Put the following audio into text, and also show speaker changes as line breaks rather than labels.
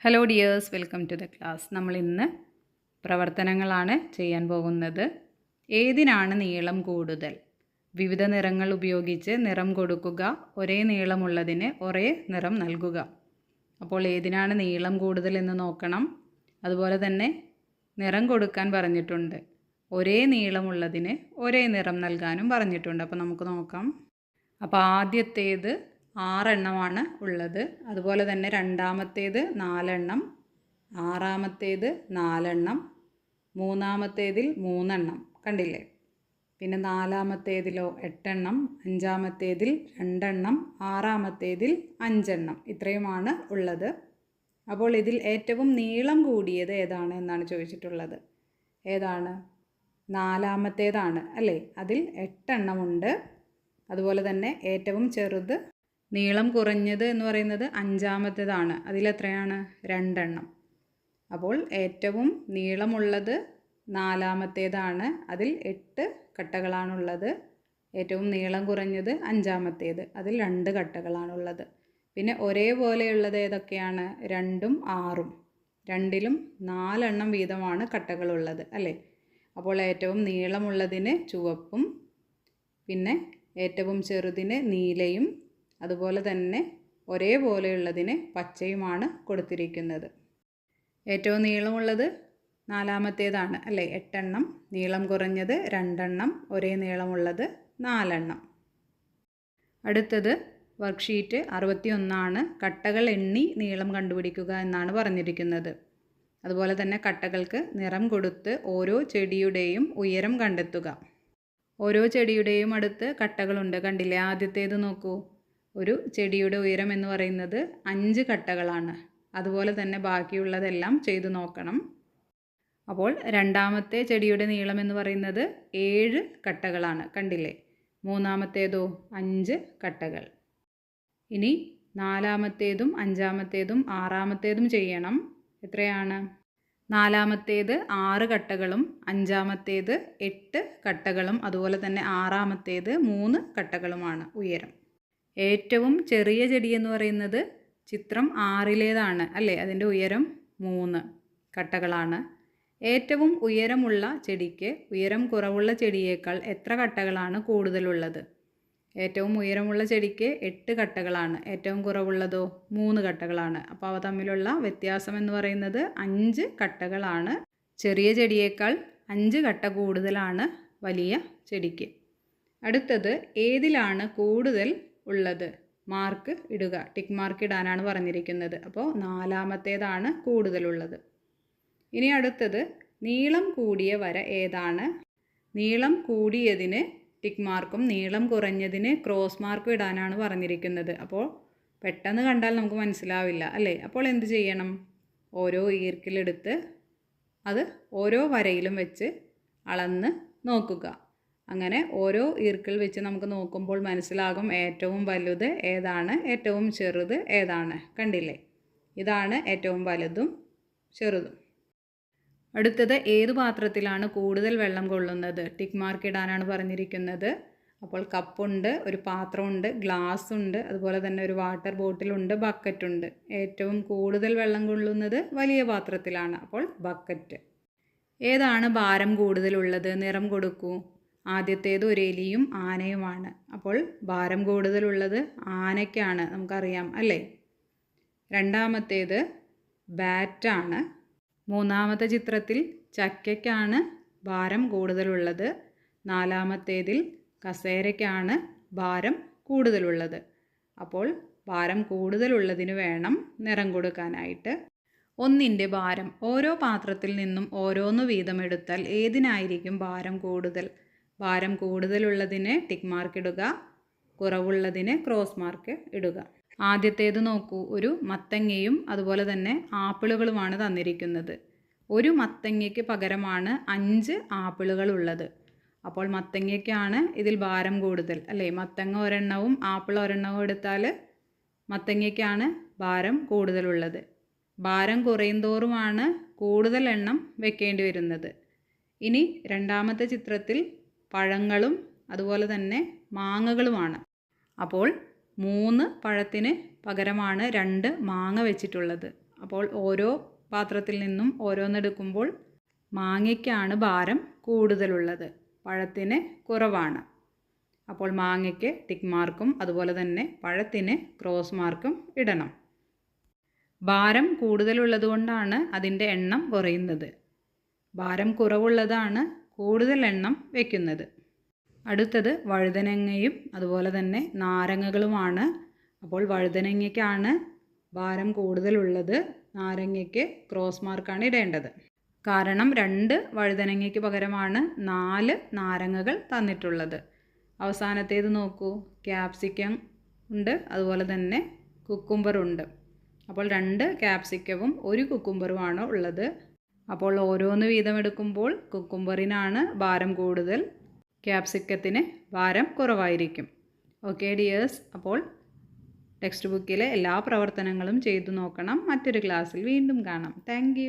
Hello dears, welcome to the class. നമ്മൾ ഇന്ന് പ്രവർത്തനങ്ങളാണ് ചെയ്യാൻ പോകുന്നത്. ഏതിനാണ് നീളം കൂടുതൽ? വിവിധ നിറങ്ങൾ ഉപയോഗിച്ച് നിറം കൊടുക്കുക. ഒരേ നീളമുള്ളതിന് ഒരേ നിറം നൽകുക. അപ്പോൾ ഏതിനാണ് നീളം കൂടുതൽ എന്ന് നോക്കണം. അതുപോലെ തന്നെ നിറം കൊടുക്കാൻ പറഞ്ഞിട്ടുണ്ട്. ഒരേ നീളമുള്ളതിന് ഒരേ നിറം നൽകാനും പറഞ്ഞിട്ടുണ്ട്. അപ്പോൾ നമുക്ക് നോക്കാം. അപ്പോൾ ആദ്യത്തേത് 6 എണ്ണമാണ് ഉള്ളത്. അതുപോലെ തന്നെ രണ്ടാമത്തേത് 4 എണ്ണം, ആറാമത്തേത് 4 എണ്ണം, മൂന്നാമത്തേതിൽ 3 എണ്ണം കണ്ടില്ലേ. പിന്നെ നാലാമത്തേതിലോ 8 എണ്ണം, അഞ്ചാമത്തേതിൽ 2 എണ്ണം, ആറാമത്തേതിൽ 5 എണ്ണം. ഇത്രയുമാണ് ഉള്ളത്. അപ്പോൾ ഇതിൽ ഏറ്റവും നീളം കൂടിയത് ഏതാണ് എന്നാണ് ചോദിച്ചിട്ടുള്ളത്. ഏതാണ്? നാലാമത്തേതാണ് അല്ലേ. അതിൽ 8 എണ്ണമുണ്ട്. അതുപോലെ തന്നെ ഏറ്റവും ചെറുത് നീളം കുറഞ്ഞത് എന്ന് പറയുന്നത് അഞ്ചാമത്തേതാണ്. അതിലെത്രയാണ്? 2 എണ്ണം. അപ്പോൾ ഏറ്റവും നീളമുള്ളത് നാലാമത്തേതാണ്. അതിൽ 8 കട്ടകളാണുള്ളത്. ഏറ്റവും നീളം കുറഞ്ഞത് അഞ്ചാമത്തേത്. അതിൽ 2 കട്ടകളാണുള്ളത്. പിന്നെ ഒരേപോലെയുള്ളത് ഏതൊക്കെയാണ്? 2ഉം 6ഉം. രണ്ടിലും 4 എണ്ണം വീതമാണ് കട്ടകളുള്ളത് അല്ലേ. അപ്പോൾ ഏറ്റവും നീളമുള്ളതിന് ചുവപ്പും പിന്നെ ഏറ്റവും ചെറുതിന് നീലയും അതുപോലെ തന്നെ ഒരേപോലെയുള്ളതിന് പച്ചയുമാണ് കൊടുത്തിരിക്കുന്നത്. ഏറ്റവും നീളമുള്ളത് നാലാമത്തേതാണ് അല്ലേ, 8 എണ്ണം. നീളം കുറഞ്ഞത് 2 എണ്ണം. ഒരേ നീളമുള്ളത് 4 എണ്ണം. അടുത്തത് വർക്ക്ഷീറ്റ് 61 കട്ടകൾ എണ്ണി നീളം കണ്ടുപിടിക്കുക എന്നാണ് പറഞ്ഞിരിക്കുന്നത്. അതുപോലെ തന്നെ കട്ടകൾക്ക് നിറം കൊടുത്ത് ഓരോ ചെടിയുടെയും ഉയരം കണ്ടെത്തുക. ഓരോ ചെടിയുടെയും അടുത്ത് കട്ടകളുണ്ട് കണ്ടില്ലേ. ആദ്യത്തേത് നോക്കൂ. ഒരു ചെടിയുടെ ഉയരം എന്ന് പറയുന്നത് 5 കട്ടകളാണ്. അതുപോലെ തന്നെ ബാക്കിയുള്ളതെല്ലാം ചെയ്തു നോക്കണം. അപ്പോൾ രണ്ടാമത്തെ ചെടിയുടെ നീളം എന്ന് പറയുന്നത് 7 കട്ടകളാണ് കണ്ടില്ലേ. മൂന്നാമത്തേതോ 5 കട്ടകൾ. ഇനി നാലാമത്തേതും അഞ്ചാമത്തേതും ആറാമത്തേതും ചെയ്യണം. എത്രയാണ്? നാലാമത്തേത് 6 കട്ടകളും അഞ്ചാമത്തേത് 8 കട്ടകളും അതുപോലെ തന്നെ ആറാമത്തേത് 3 കട്ടകളുമാണ് ഉയരം. ഏറ്റവും ചെറിയ ചെടി എന്ന് പറയുന്നത് ചിത്രം 6ലേതാണ് അല്ലേ. അതിൻ്റെ ഉയരം 3 കട്ടകളാണ്. ഏറ്റവും ഉയരമുള്ള ചെടിക്ക് ഉയരം കുറവുള്ള ചെടിയേക്കാൾ എത്ര കട്ടകളാണ് കൂടുതലുള്ളത്? ഏറ്റവും ഉയരമുള്ള ചെടിക്ക് 8 കട്ടകളാണ്. ഏറ്റവും കുറവുള്ളതോ 3 കട്ടകളാണ്. അപ്പോൾ അവ തമ്മിലുള്ള വ്യത്യാസം എന്ന് പറയുന്നത് 5 കട്ടകളാണ്. ചെറിയ ചെടിയേക്കാൾ 5 കട്ട കൂടുതലാണ് വലിയ ചെടിക്ക്. അടുത്തത് ഏതിലാണ് കൂടുതൽ ഉള്ളത്? മാർക്ക് ഇടുക. ടിക്ക് മാർക്ക് ഇടാനാണ് പറഞ്ഞിരിക്കുന്നത്. അപ്പോൾ നാലാമത്തേതാണ് കൂടുതലുള്ളത്. ഇനി അടുത്തത് നീളം കൂടിയ വര ഏതാണ്? നീളം കൂടിയതിന് ടിക്ക് മാർക്കും നീളം കുറഞ്ഞതിന് ക്രോസ് മാർക്കും ഇടാനാണ് പറഞ്ഞിരിക്കുന്നത്. അപ്പോൾ പെട്ടെന്ന് കണ്ടാൽ നമുക്ക് മനസ്സിലാവില്ല അല്ലേ. അപ്പോൾ എന്ത് ചെയ്യണം? ഓരോ ഈർക്കിലെടുത്ത് അത് ഓരോ വരയിലും വെച്ച് അളന്ന് നോക്കുക. അങ്ങനെ ഓരോ ഈർക്കിൽ വെച്ച് നമുക്ക് നോക്കുമ്പോൾ മനസ്സിലാകും ഏറ്റവും വലുത് ഏതാണ്, ഏറ്റവും ചെറുത് ഏതാണ്. കണ്ടില്ലേ, ഇതാണ് ഏറ്റവും വലുതും ചെറുതും. അടുത്തത് ഏത് പാത്രത്തിലാണ് കൂടുതൽ വെള്ളം കൊള്ളുന്നത്? ടിക്ക് മാർക്ക് ഇടാനാണ് പറഞ്ഞിരിക്കുന്നത്. അപ്പോൾ കപ്പുണ്ട്, ഒരു പാത്രമുണ്ട്, ഗ്ലാസ് ഉണ്ട്, അതുപോലെ തന്നെ ഒരു വാട്ടർ ബോട്ടിലുണ്ട്, ബക്കറ്റുണ്ട്. ഏറ്റവും കൂടുതൽ വെള്ളം കൊള്ളുന്നത് വലിയ പാത്രത്തിലാണ്. അപ്പോൾ ബക്കറ്റ്. ഏതാണ് ഭാരം കൂടുതലുള്ളത്? നിറം കൊടുക്കൂ. ആദ്യത്തേത് ഒരു എലിയും ആനയുമാണ്. അപ്പോൾ ഭാരം കൂടുതലുള്ളത് ആനയ്ക്കാണ്, നമുക്കറിയാം അല്ലേ. രണ്ടാമത്തേത് ബാറ്റാണ്. മൂന്നാമത്തെ ചിത്രത്തിൽ ചക്കയ്ക്കാണ് ഭാരം കൂടുതലുള്ളത്. നാലാമത്തേതിൽ കസേരയ്ക്കാണ് ഭാരം കൂടുതലുള്ളത്. അപ്പോൾ ഭാരം കൂടുതലുള്ളതിന് വേണം നിറം കൊടുക്കാനായിട്ട്. ഒന്നിൻ്റെ ഭാരം ഓരോ പാത്രത്തിൽ നിന്നും ഓരോന്ന് വീതം എടുത്താൽ ഏതിനായിരിക്കും ഭാരം കൂടുതൽ? ഭാരം കൂടുതലുള്ളതിന് ടിക്ക് മാർക്ക് ഇടുക, കുറവുള്ളതിന് ക്രോസ് മാർക്ക് ഇടുക. ആദ്യത്തേത് നോക്കൂ. ഒരു മത്തങ്ങയും അതുപോലെ തന്നെ ആപ്പിളുകളുമാണ് തന്നിരിക്കുന്നത്. ഒരു മത്തങ്ങയ്ക്ക് പകരമാണ് 5 ആപ്പിളുകൾ ഉള്ളത്. അപ്പോൾ മത്തങ്ങയ്ക്കാണ് ഇതിൽ ഭാരം കൂടുതൽ അല്ലേ. മത്തങ്ങ ഒരെണ്ണവും ആപ്പിൾ ഒരെണ്ണവും എടുത്താൽ മത്തങ്ങയ്ക്കാണ് ഭാരം കൂടുതലുള്ളത്. ഭാരം കുറയുന്തോറുമാണ് കൂടുതൽ എണ്ണം വെക്കേണ്ടി വരുന്നത്. ഇനി രണ്ടാമത്തെ ചിത്രത്തിൽ പഴങ്ങളും അതുപോലെ തന്നെ മാങ്ങകളുമാണ്. അപ്പോൾ 3 പഴത്തിന് പകരമാണ് 2 മാങ്ങ വെച്ചിട്ടുള്ളത്. അപ്പോൾ ഓരോ പാത്രത്തിൽ നിന്നും ഓരോന്നെടുക്കുമ്പോൾ മാങ്ങയ്ക്കാണ് ഭാരം കൂടുതലുള്ളത്, പഴത്തിന് കുറവാണ്. അപ്പോൾ മാങ്ങയ്ക്ക് ടിക്ക് മാർക്കും അതുപോലെ തന്നെ പഴത്തിന് ക്രോസ് മാർക്കും ഇടണം. ഭാരം കൂടുതലുള്ളത് കൊണ്ടാണ് അതിൻ്റെ എണ്ണം കുറയുന്നത്. ഭാരം കുറവുള്ളതാണ് കൂടുതൽ എണ്ണം വയ്ക്കുന്നത്. അടുത്തത് വഴുതനങ്ങയും അതുപോലെ തന്നെ നാരങ്ങകളുമാണ്. അപ്പോൾ വഴുതനങ്ങയ്ക്കാണ് ഭാരം കൂടുതലുള്ളത്, നാരങ്ങയ്ക്ക് ക്രോസ് മാർക്കാണ് ഇടേണ്ടത്. കാരണം 2 വഴുതനങ്ങയ്ക്ക് പകരമാണ് 4 നാരങ്ങകൾ തന്നിട്ടുള്ളത്. അവസാനത്തേത് നോക്കൂ, ക്യാപ്സിക്കം ഉണ്ട്, അതുപോലെ തന്നെ കുക്കുംബറുണ്ട്. അപ്പോൾ 2 ക്യാപ്സിക്കവും 1 കുക്കുംബറുമാണ് ഉള്ളത്. അപ്പോൾ ഓരോന്ന് വീതം എടുക്കുമ്പോൾ കുക്കുംബറിനാണ് ഭാരം കൂടുതൽ, ക്യാപ്സിക്കത്തിന് ഭാരം കുറവായിരിക്കും. ഓക്കെ ഡിയേഴ്സ്, അപ്പോൾ ടെക്സ്റ്റ് ബുക്കിലെ എല്ലാ പ്രവർത്തനങ്ങളും ചെയ്തു നോക്കണം. മറ്റൊരു ക്ലാസ്സിൽ വീണ്ടും കാണാം. താങ്ക്